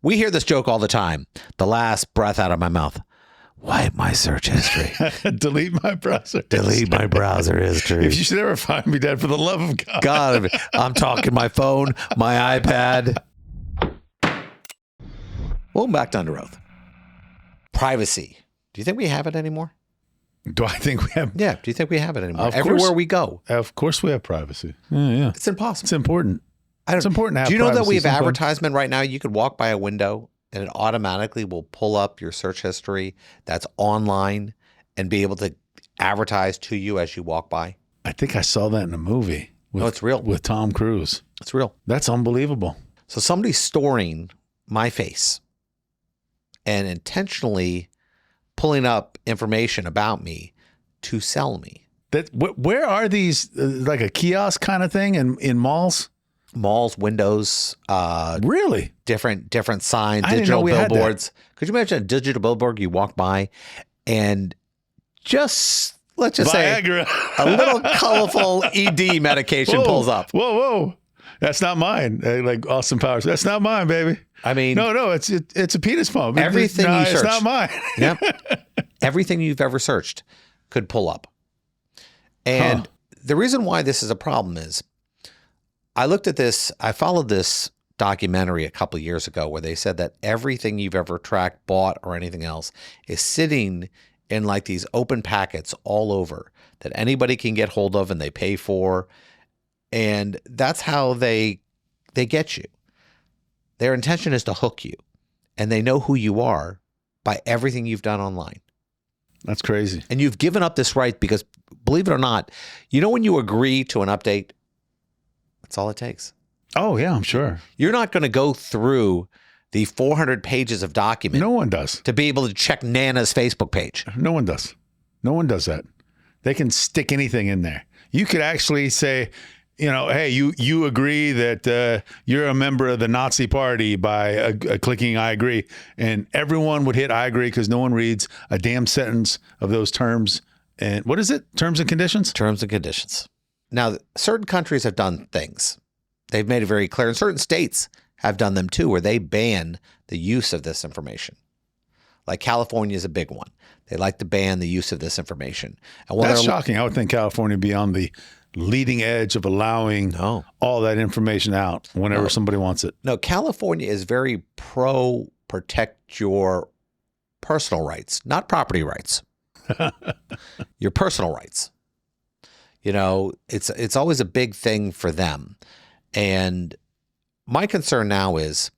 We hear this joke all the time. The last breath out of my mouth. Wipe my search history. Delete my browser. Delete my browser history. If you should ever find me, Dad, for the love of God. God, I'm talking my phone, my iPad. Welcome back to Under Oath. Privacy. Do you think we have it anymore? Do I think we have? Yeah. Do you think we have it anymore? Of Everywhere course. we go. Of course we have privacy. Yeah. It's impossible. It's important. It's important to have Do you know that privacy we have sometimes. advertisement right now? You could walk by a window and it automatically will pull up your search history that's online and be able to advertise to you as you walk by. I think I saw that in a movie. No, it's real. With Tom Cruise. It's real. That's unbelievable. So somebody's storing my face and intentionally pulling up information about me to sell me. Where are these, like a kiosk kind of thing in malls? Malls, windows, Really? different signs, I didn't know digital we had that. billboards. Could you imagine a digital billboard you walk by and just, let's just Viagra. say, a little colorful ED medication pulls up. Whoa. That's not mine. Like Austin Powers. That's not mine, baby. I mean, No, it's a penis pump. Everything you It's search. not mine. Yep. Everything you've ever searched could pull up. And the reason why this is a problem is I followed this documentary a couple of years ago where they said that everything you've ever tracked, bought, or anything else is sitting in like these open packets all over that anybody can get hold of and they pay for. And that's how they get you. Their intention is to hook you, and they know who you are by everything you've done online. That's crazy. And you've given up this right because, believe it or not, you know when you agree to an update, that's all it takes. Oh, yeah, I'm sure. You're not going to go through the 400 pages of document No one does. to be able to check Nana's Facebook page. No one does. No one does that. They can stick anything in there. You could actually say, hey, you agree that you're a member of the Nazi party by clicking I agree. And everyone would hit I agree because no one reads a damn sentence of those terms. And what is it? Terms and conditions? Terms and conditions. Now, certain countries have done things. They've made it very clear. And certain states have done them too, where they ban the use of this information. Like California is a big one. They like to ban the use of this information. And That's shocking. I would think California would be on the leading edge of allowing all that information out whenever somebody wants it. No, California is very pro protect your personal rights, not property rights. Your personal rights. It's always a big thing for them. And my concern now is,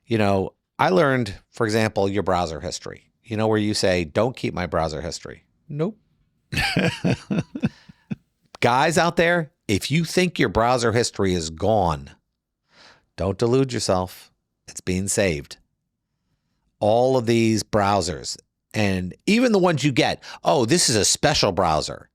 I learned, for example, your browser history. Where you say, don't keep my browser history. Nope. Guys out there, if you think your browser history is gone, don't delude yourself. It's being saved. All of these browsers, and even the ones you get, this is a special browser.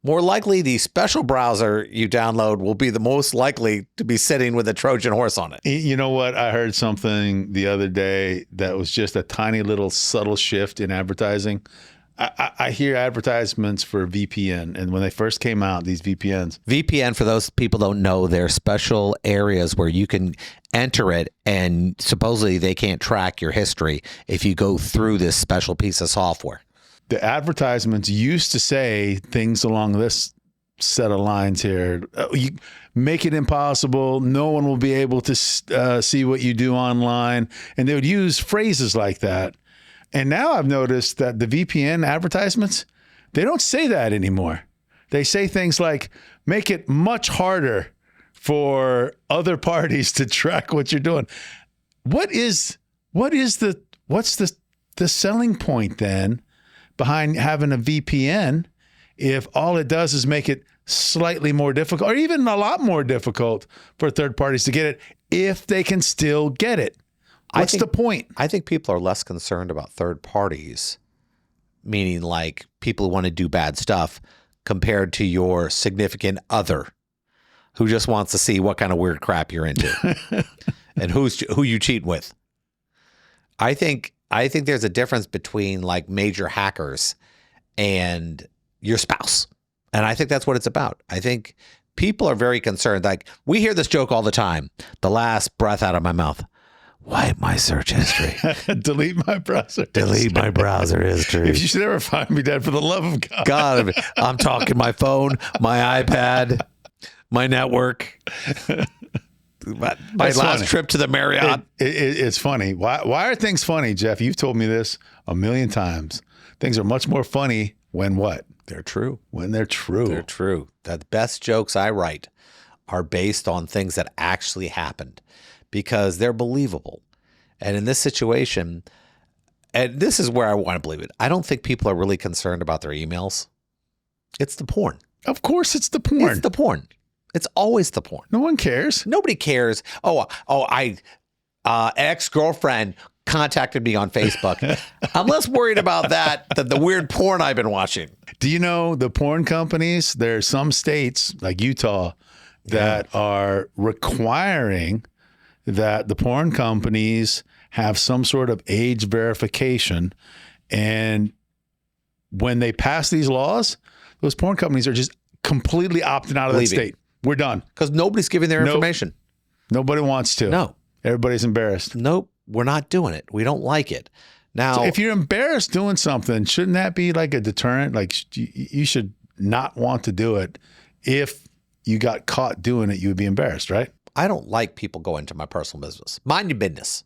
More likely, the special browser you download will be the most likely to be sitting with a Trojan horse on it. You know what? I heard something the other day that was just a tiny little subtle shift in advertising. I hear advertisements for VPN, and when they first came out, these VPN, for those people who don't know, they're special areas where you can enter it, and supposedly they can't track your history if you go through this special piece of software. The advertisements used to say things along this set of lines here. You make it impossible. No one will be able to see what you do online. And they would use phrases like that. And now I've noticed that the VPN advertisements, they don't say that anymore. They say things like, make it much harder for other parties to track what you're doing. What's the selling point then behind having a VPN if all it does is make it slightly more difficult or even a lot more difficult for third parties to get it if they can still get it? What's the point? I think people are less concerned about third parties, meaning like people who want to do bad stuff, compared to your significant other who just wants to see what kind of weird crap you're into and who you cheat with. I think there's a difference between like major hackers and your spouse. And I think that's what it's about. I think people are very concerned. Like we hear this joke all the time. The last breath out of my mouth. Wipe my search history. Delete my browser. Delete my browser history. If you should ever find me dead, for the love of God. God, I'm talking my phone, my iPad, my network. My That's last funny. trip to the Marriott. It's funny. Why are things funny, Jeff? You've told me this a million times. Things are much more funny when what? They're true. When they're true. They're true. The best jokes I write are based on things that actually happened because they're believable. And in this situation, and this is where I want to believe it, I don't think people are really concerned about their emails. It's the porn. Of course, it's the porn. It's the porn. It's always the porn. No one cares. Nobody cares. Ex-girlfriend contacted me on Facebook. I'm less worried about that than the weird porn I've been watching. Do you know the porn companies? There are some states like Utah that are requiring that the porn companies have some sort of age verification. And when they pass these laws, those porn companies are just completely opting out of that state. We're done. Because nobody's giving their information. Nobody wants to. No. Everybody's embarrassed. Nope. We're not doing it. We don't like it. Now, So if you're embarrassed doing something, shouldn't that be like a deterrent? Like you should not want to do it. If you got caught doing it, you would be embarrassed, right? I don't like people going into my personal business. Mind your business.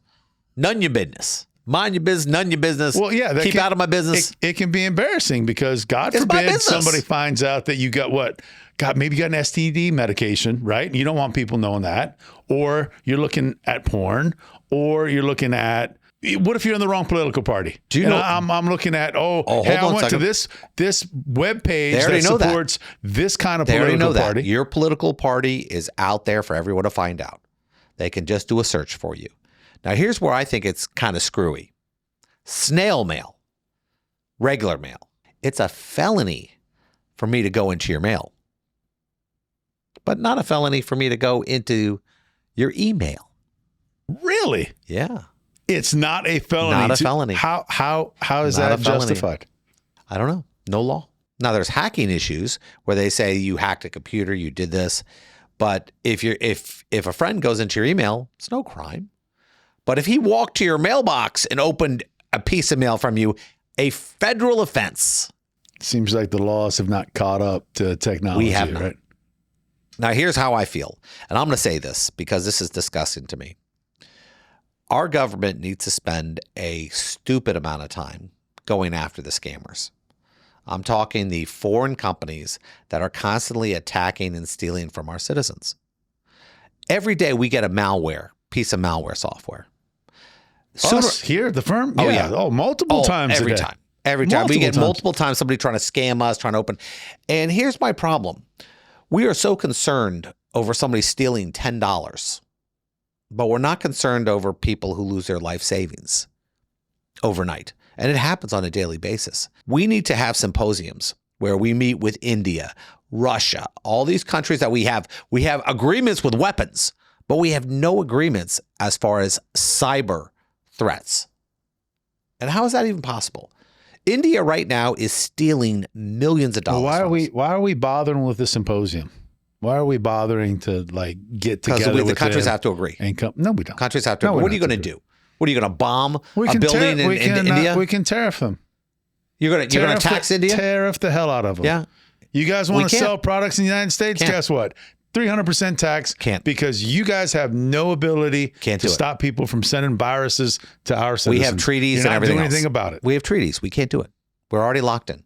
None your business. Mind your business. None your business. Well, yeah. Keep out of my business. It can be embarrassing because God It's my forbid business. somebody finds out that you got what? God, maybe you got an STD medication, right? You don't want people knowing that. Or you're looking at porn, or you're looking at, what if you're in the wrong political party? Do you And know? I'm looking at, hold hey, I on a went to second. this web page They already that know that. supports this kind of They already political know party. that. Your political party is out there for everyone to find out. They can just do a search for you. Now, here's where I think it's kind of screwy. Snail mail, regular mail. It's a felony for me to go into your mail, but not a felony for me to go into your email. Really? Yeah. It's not a felony. Not a felony. How is Not that a felony. justified? I don't know. No law. Now there's hacking issues where they say you hacked a computer, you did this. But if a friend goes into your email, it's no crime. But if he walked to your mailbox and opened a piece of mail from you, a federal offense. Seems like the laws have not caught up to technology. We have not. Right? Now here's how I feel. And I'm going to say this because this is disgusting to me. Our government needs to spend a stupid amount of time going after the scammers. I'm talking the foreign companies that are constantly attacking and stealing from our citizens. Every day we get a piece of malware software. Us here at the firm? Oh, yeah. Oh, multiple times every a day. time. Every time. We Multiple get times. multiple times somebody trying to scam us, trying to open. And here's my problem. We are so concerned over somebody stealing $10, but we're not concerned over people who lose their life savings overnight. And it happens on a daily basis. We need to have symposiums where we meet with India, Russia, all these countries that we have agreements with weapons, but we have no agreements as far as cyber threats. And how is that even possible? India right now is stealing millions of dollars. Well, from us. why are we bothering with the symposium? Why are we bothering to like get together? Because the with countries them have to agree. and come? No, we don't. Countries have to No, agree. we What are you don't going have to to do? What are you going to bomb We a can building in India? We can tariff them. You're going to tax India? Tariff the hell out of them. Yeah. You guys want to can't. sell products in the United States? Can't. Guess what? 300% tax. Can't. Because you guys have no ability Can't to do it. stop people from sending viruses to our citizens. We have treaties You're and not everything doing else. anything about it. We have treaties. We can't do it. We're already locked in.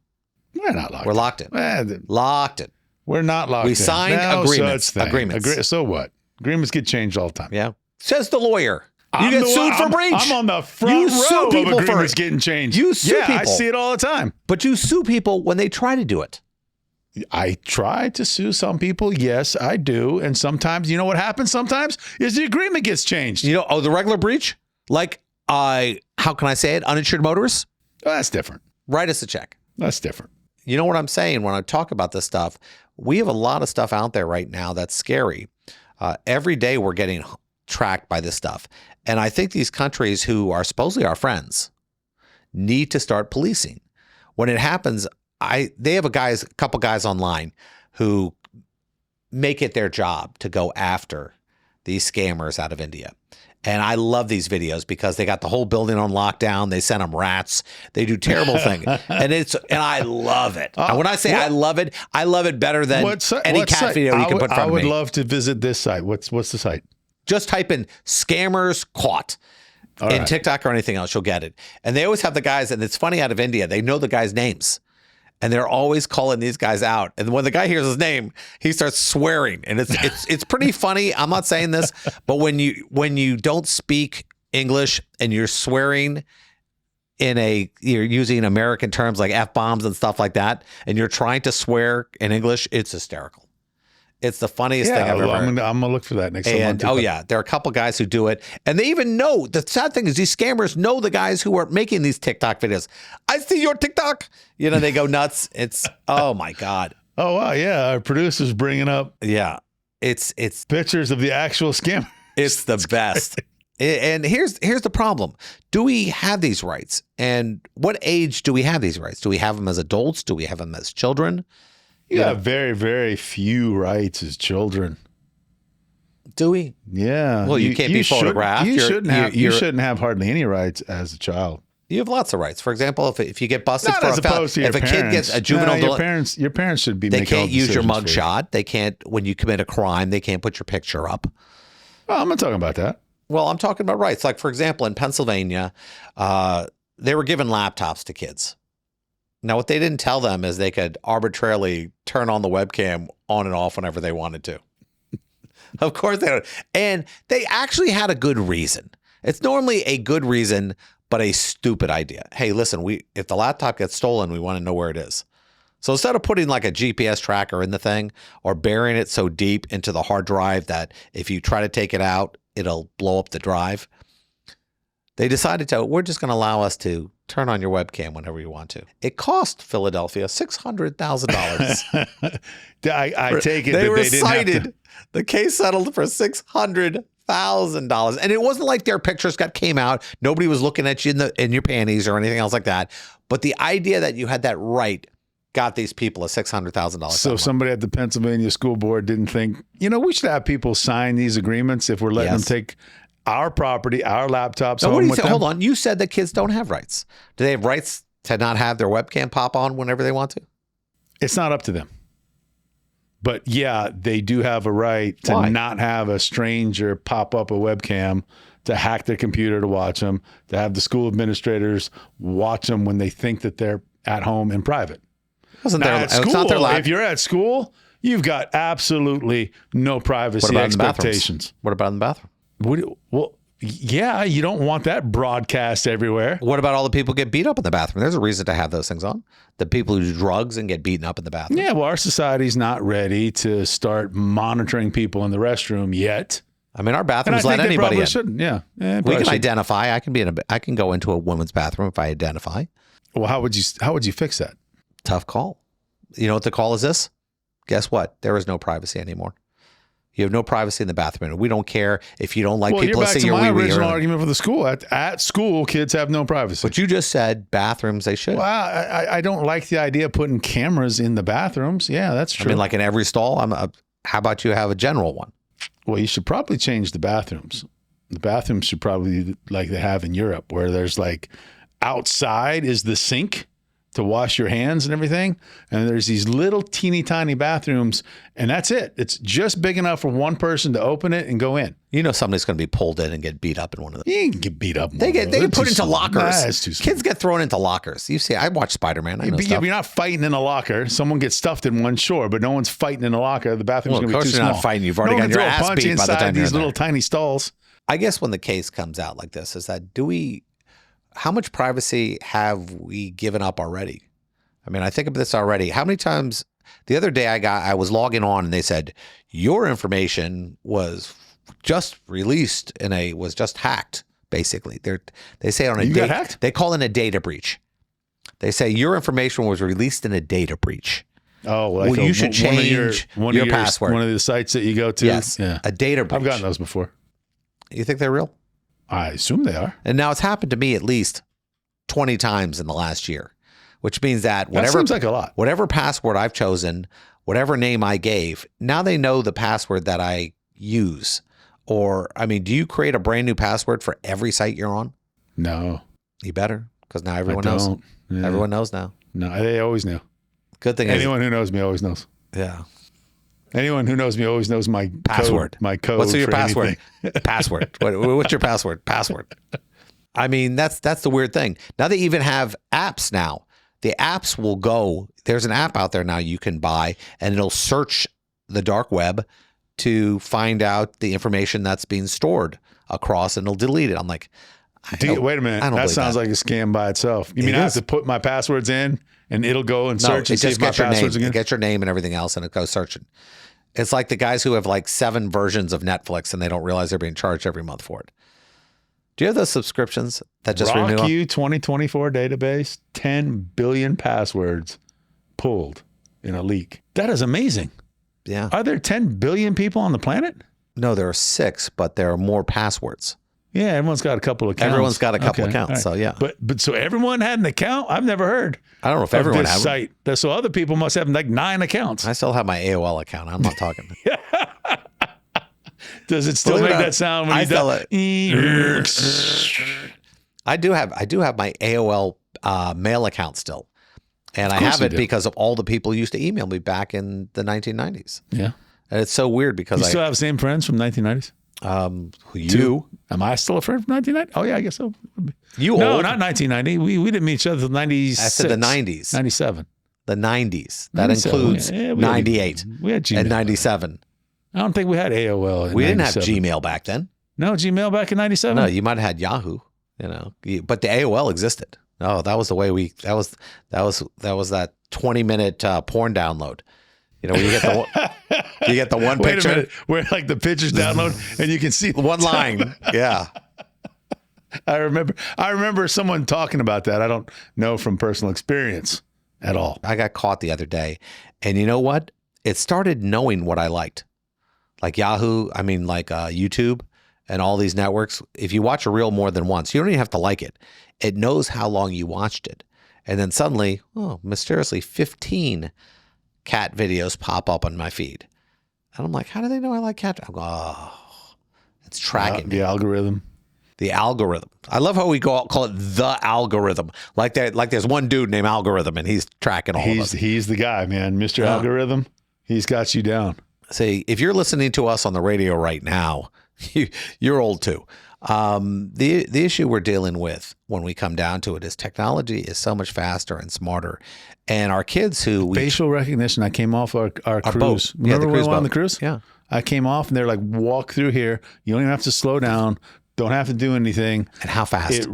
We're not locked. We're locked in. Locked in. We're not locked. We in. signed No agreements. such thing. Agreements. So what? Agreements get changed all the time. Yeah. Says the lawyer. You I'm get the sued one- for breach. I'm on the front You row sue of people for agreements it. getting changed. You sue I people. see it all the time. But you sue people when they try to do it. I try to sue some people. Yes, I do. And sometimes, you know what happens sometimes? Is the agreement gets changed. The regular breach? Like, how can I say it? Uninsured motorists? Oh, that's different. Write us a check. That's different. You know what I'm saying when I talk about this stuff? We have a lot of stuff out there right now that's scary. Every day we're getting tracked by this stuff. And I think these countries who are supposedly our friends need to start policing. When it happens, they have a couple guys online who make it their job to go after these scammers out of India. And I love these videos because they got the whole building on lockdown. They send them rats. They do terrible things. And I love it. And when I say I love it better than any cat site? video you can put in front I of would me. love to visit this site. What's the site? Just type in scammers caught in TikTok or anything else. You'll get it. And they always have the guys, and it's funny out of India, they know the guys' names. And they're always calling these guys out. And when the guy hears his name, he starts swearing. And it's pretty funny. I'm not saying this, but when you don't speak English and you're swearing you're using American terms like F-bombs and stuff like that, and you're trying to swear in English, it's hysterical. It's the funniest thing I've ever heard. I'm gonna look for that next time. And there are a couple guys who do it, and they even know. The sad thing is, these scammers know the guys who are making these TikTok videos. I see your TikTok. They go nuts. It's oh my god. Oh wow, yeah. Our producer's bringing up it's pictures of the actual scammer. It's the best. And here's the problem. Do we have these rights? And what age do we have these rights? Do we have them as adults? Do we have them as children? You have very, very few rights as children. Do we? Yeah. Well, you can't be photographed. You shouldn't have hardly any rights as a child. You have lots of rights. For example, if you get busted Not for as opposed to if a kid gets a juvenile, your parents should be. They making can't use your decisions mug shot. They can't when you commit a crime. They can't put your picture up. Well, I'm not talking about that. Well, I'm talking about rights. Like for example, in Pennsylvania, they were given laptops to kids. Now, what they didn't tell them is they could arbitrarily turn on the webcam on and off whenever they wanted to. Of course they don't. And they actually had a good reason. It's normally a good reason, but a stupid idea. Hey, listen, if the laptop gets stolen, we want to know where it is. So instead of putting like a GPS tracker in the thing or burying it so deep into the hard drive that if you try to take it out, it'll blow up the drive, they decided we're just going to allow us to turn on your webcam whenever you want to. It cost Philadelphia $600,000. I take it they that were they didn't cited. The case settled for $600,000, and it wasn't like their pictures came out. Nobody was looking at you in your panties or anything else like that. But the idea that you had that right got these people a $600,000. So somebody at the Pennsylvania school board didn't think, we should have people sign these agreements if we're letting them take our property, our laptops. Now, what do you with say? them? Hold on. You said that kids don't have rights. Do they have rights to not have their webcam pop on whenever they want to? It's not up to them. But yeah, they do have a right to not have a stranger pop up a webcam, to hack their computer to watch them, to have the school administrators watch them when they think that they're at home in private. If you're at school, you've got absolutely no privacy expectations. What about in the bathroom? Yeah, you don't want that broadcast everywhere. What about all the people who get beat up in the bathroom? There's a reason to have those things on. The people who do drugs and get beaten up in the bathroom. Yeah, well, our society's not ready to start monitoring people in the restroom yet. I mean, our bathrooms let anybody in. Shouldn't. Yeah, we can identify. I can go into a women's bathroom if I identify. Well, how would you fix that? Tough call. You know what the call is this? Guess what? There is no privacy anymore. You have no privacy in the bathroom. And we don't care if you don't like people to see your wee-wee. Well, you're back to my original argument for the school. At school, kids have no privacy. But you just said bathrooms, they should. Well, I don't like the idea of putting cameras in the bathrums. Yeah, that's true. I mean, like in every stall? How about you have a general one? Well, you should probably change the bathrooms. The bathrooms should probably be like they have in Europe, where there's like outside is the sink to wash your hands and everything. And there's these little teeny tiny bathrooms, and that's it. It's just big enough for one person to open it and go in. Somebody's going to be pulled in and get beat up in one of them. You can get beat up. They get put into lockers. Nah, that's too small. Kids get thrown into lockers. You see, I watch Spider-Man. I know stuff. You're not fighting in a locker. Someone gets stuffed in one, sure, but no one's fighting in a locker. The bathroom's going to be too small. Of course you're not fighting. You've already got your ass beat by the time you're these little tiny stalls. I guess when the case comes out like this is that how much privacy have we given up already? I mean, I think of this already. How many times the other day I was logging on and they said your information was just released was just hacked. Basically, they say on a got hacked? They call it a data breach. They say your information was released in a data breach. Oh, well, you should change your password. One of the sites that you go to. Yes, yeah. A data breach. I've gotten those before. You think they're real? I assume they are. And now it's happened to me at least 20 times in the last year. Which means that seems like a lot. Whatever password I've chosen, whatever name I gave, now they know the password that I use Or, I mean, do you create a brand new password for every site you're on? No. You better, because now everyone I knows. don't. Yeah. Everyone knows now. No, they always knew. Good thing Anyone who knows me always knows. yeah. Anyone who knows me always knows my Password. Code, my code. What's your for password? anything. Password. What's your password? Password. I mean, that's the weird thing. Now they even have apps now. The apps will go. There's an app out there now you can buy, and it'll search the dark web to find out the information that's being stored across, and it'll delete it. I'm like, Wait a minute. That sounds like a scam by itself. You mean I have to put my passwords in, and it'll go and search and see if my passwords again? It gets your name and everything else, and it goes searching. It's like the guys who have like 7 versions of Netflix, and they don't realize they're being charged every month for it. Do you have those subscriptions that just renew? RockU 2024 database, 10 billion passwords pulled in a leak. That is amazing. Yeah. Are there 10 billion people on the planet? No, there are 6, but there are more passwords. Yeah, everyone's got a couple of accounts. Everyone's got a couple Okay, accounts, all right. so yeah. But so everyone had an account? I've never heard. I don't know if of everyone this has. site. So other people must have like 9 accounts. I still have my AOL account. I'm not talking. Does it still Believe it make or not, that sound when I you still I do have my AOL mail account still, and I have it because of all the people who used to email me back in the 1990s. Yeah, and it's so weird because you still have the same friends from 1990s. Am I still a friend from 1990? Oh yeah, I guess so. No, not 1990. We didn't meet each other until 96. I said the 90s, 97. The 90s. That includes 98 we had Gmail and 97. I don't think we had AOL. We didn't have Gmail back then. No Gmail back in 97. No, you might have had Yahoo. But the AOL existed. Oh, that was the way we. That was that 20-minute porn download. Where you get the one Wait picture. a minute, where like the pictures download and you can see one line. Yeah. I remember someone talking about that. I don't know from personal experience at all. I got caught the other day, and you know what? It started knowing what I liked, like Yahoo. I mean, like YouTube and all these networks. If you watch a reel more than once, you don't even have to like it. It knows how long you watched it, and then suddenly, mysteriously, 15 cat videos pop up on my feed, and I'm like, how do they know I like cat? I go, it's tracking the algorithm. The algorithm. I love how we call it the algorithm. Like there's one dude named Algorithm, and he's tracking all of us. He's the guy, man. Mr. Algorithm. He's got you down. See, if you're listening to us on the radio right now, you're old too. The issue we're dealing with when we come down to it is technology is so much faster and smarter, and our kids facial recognition. I came off our cruise. Boat. Remember the we cruise went on boat. the cruise? Yeah. I came off and they're like, walk through here. You don't even have to slow down. Don't have to do anything. And how fast?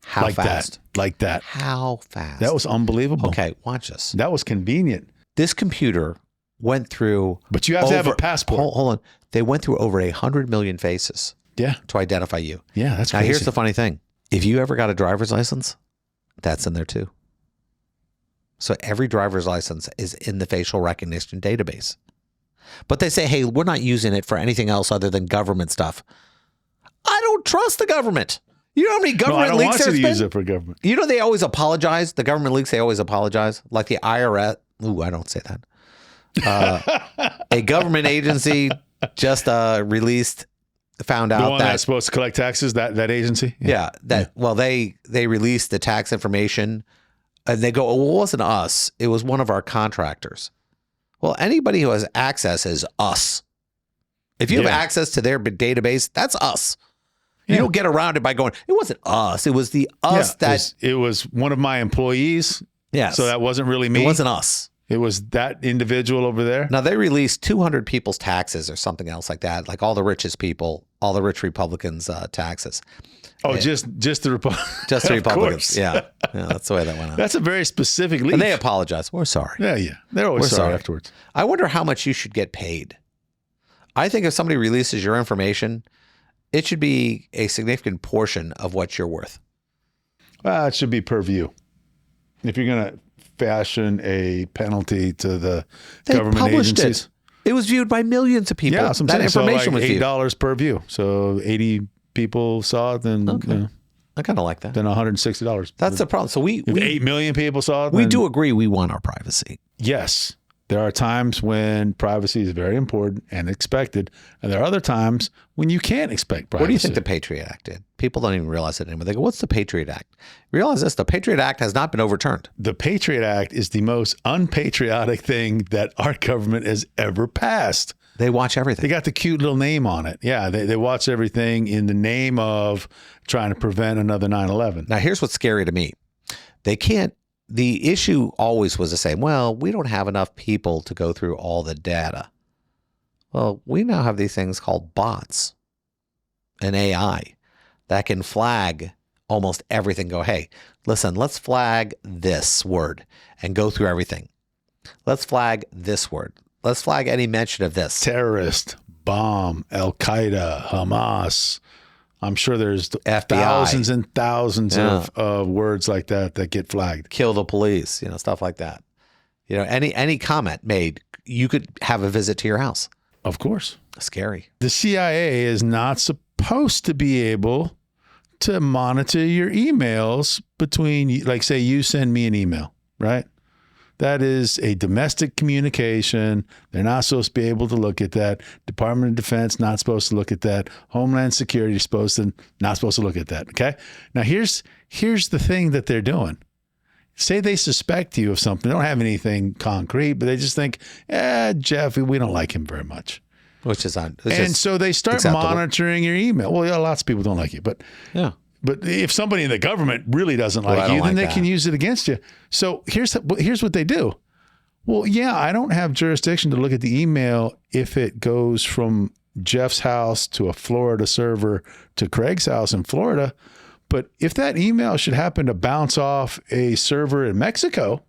How fast? Like that. How fast? That was unbelievable. Okay, watch this. That was convenient. This computer went through. But you have to have a passport. Hold on. They went through over 100 million faces. Yeah. To identify you. Yeah, that's now. crazy. Here's the funny thing: if you ever got a driver's license, that's in there too. So every driver's license is in the facial recognition database. But they say, hey, we're not using it for anything else other than government stuff. I don't trust the government. You know how many government leaks there's been? I don't want you to use it for government. You know they always apologize. The government leaks, they always apologize. Like the IRS. Ooh, I don't say that. A government agency just found out the one that's supposed to collect taxes. That agency. Well, they released the tax information, and they go, "Oh, well, it wasn't us. It was one of our contractors." Well, anybody who has access is us. If you have access to their database, that's us. You don't get around it by going, it wasn't us. It was the us that... It was one of my employees. Yes. So that wasn't really me. It wasn't us. It was that individual over there. Now, they released 200 people's taxes or something else like that, like all the richest people, all the rich Republicans' taxes. Oh, just the Republicans. Just the Republicans. Yeah, that's the way that went on. That's a very specific leak. And they apologize. We're sorry. Yeah. They're always sorry afterwards. I wonder how much you should get paid. I think if somebody releases your information, it should be a significant portion of what you're worth. It should be per view. If you're going to fashion a penalty to the government agencies. It was viewed by millions of people. Yeah, that information was viewed. $8 per view. So 80 people saw it, then I kind of like that. Then $160. That's the problem. So we 8 million people saw it. We do agree we want our privacy. Yes. There are times when privacy is very important and expected, and there are other times when you can't expect privacy. What do you think the Patriot Act did? People don't even realize it anymore. They go, what's the Patriot Act? Realize this, the Patriot Act has not been overturned. The Patriot Act is the most unpatriotic thing that our government has ever passed. They watch everything. They got the cute little name on it. Yeah, they watch everything in the name of trying to prevent another 9/11. Now, here's what's scary to me. They can't. The issue always was the same. Well, we don't have enough people to go through all the data. Well, we now have these things called bots and AI that can flag almost everything. Go, hey, listen, let's flag this word and go through everything. Let's flag this word. Let's flag any mention of this. Terrorist, bomb, Al Qaeda, Hamas. I'm sure there's FBI. thousands and thousands of words like that get flagged. Kill the police, stuff like that. Any comment made, you could have a visit to your house. Of course. Scary. The CIA is not supposed to be able to monitor your emails between, like, say you send me an email, right? That is a domestic communication. They're not supposed to be able to look at that. Department of Defense not supposed to look at that. Homeland Security not supposed to look at that. Okay. Now here's the thing that they're doing. Say they suspect you of something. They don't have anything concrete, but they just think, Jeff, we don't like him very much. And so they start acceptable. Monitoring your email. Well, yeah, lots of people don't like you, but yeah. But if somebody in the government really doesn't like you, then they can use it against you. So here's what they do. Well, yeah, I don't have jurisdiction to look at the email if it goes from Jeff's house to a Florida server to Craig's house in Florida. But if that email should happen to bounce off a server in Mexico,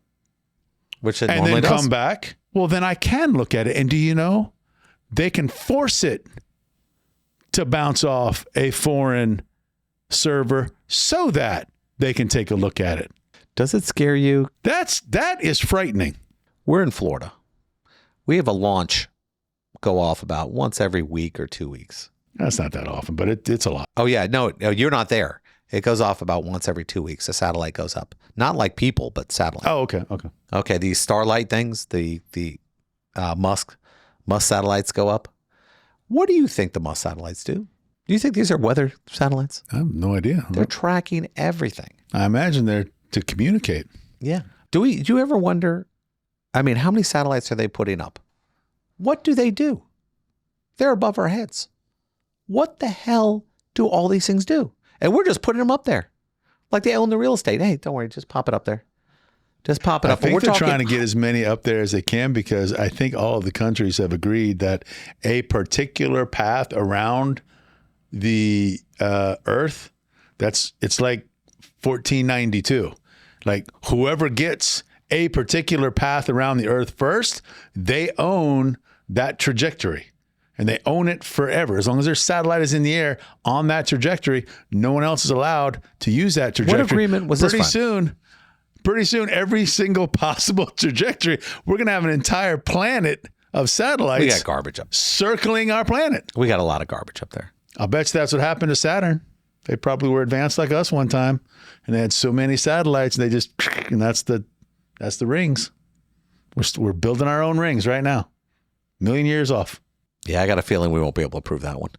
which it and normally then does. come back, well, then I can look at it. And do you know, they can force it to bounce off a foreign server so that they can take a look at it. Does it scare you? That is frightening. We're in Florida. We have a launch go off about once every week or 2 weeks. That's not that often, but it's a lot. Oh yeah, no, you're not there. It goes off about once every 2 weeks. A satellite goes up, not like people, but satellite. Oh, okay. Okay. These Starlight things, the Musk satellites go up. What do you think the Musk satellites do? Do you think these are weather satellites? I have no idea. They're tracking everything. I imagine they're to communicate. Yeah. Do you ever wonder, how many satellites are they putting up? What do they do? They're above our heads. What the hell do all these things do? And we're just putting them up there. Like they own the real estate. Hey, don't worry, just pop it up there. Just pop it up. I think they're trying to get as many up there as they can because I think all of the countries have agreed that a particular path around the Earth, it's like 1492. Like whoever gets a particular path around the Earth first, they own that trajectory. And they own it forever. As long as their satellite is in the air on that trajectory, no one else is allowed to use that trajectory. What agreement was this from? Pretty soon, every single possible trajectory, we're going to have an entire planet of satellites. We got garbage up. Circling our planet. We got a lot of garbage up there. I'll bet you that's what happened to Saturn. They probably were advanced like us one time, and they had so many satellites, and that's the rings. We're building our own rings right now. 1,000,000 years off. Yeah, I got a feeling we won't be able to prove that one.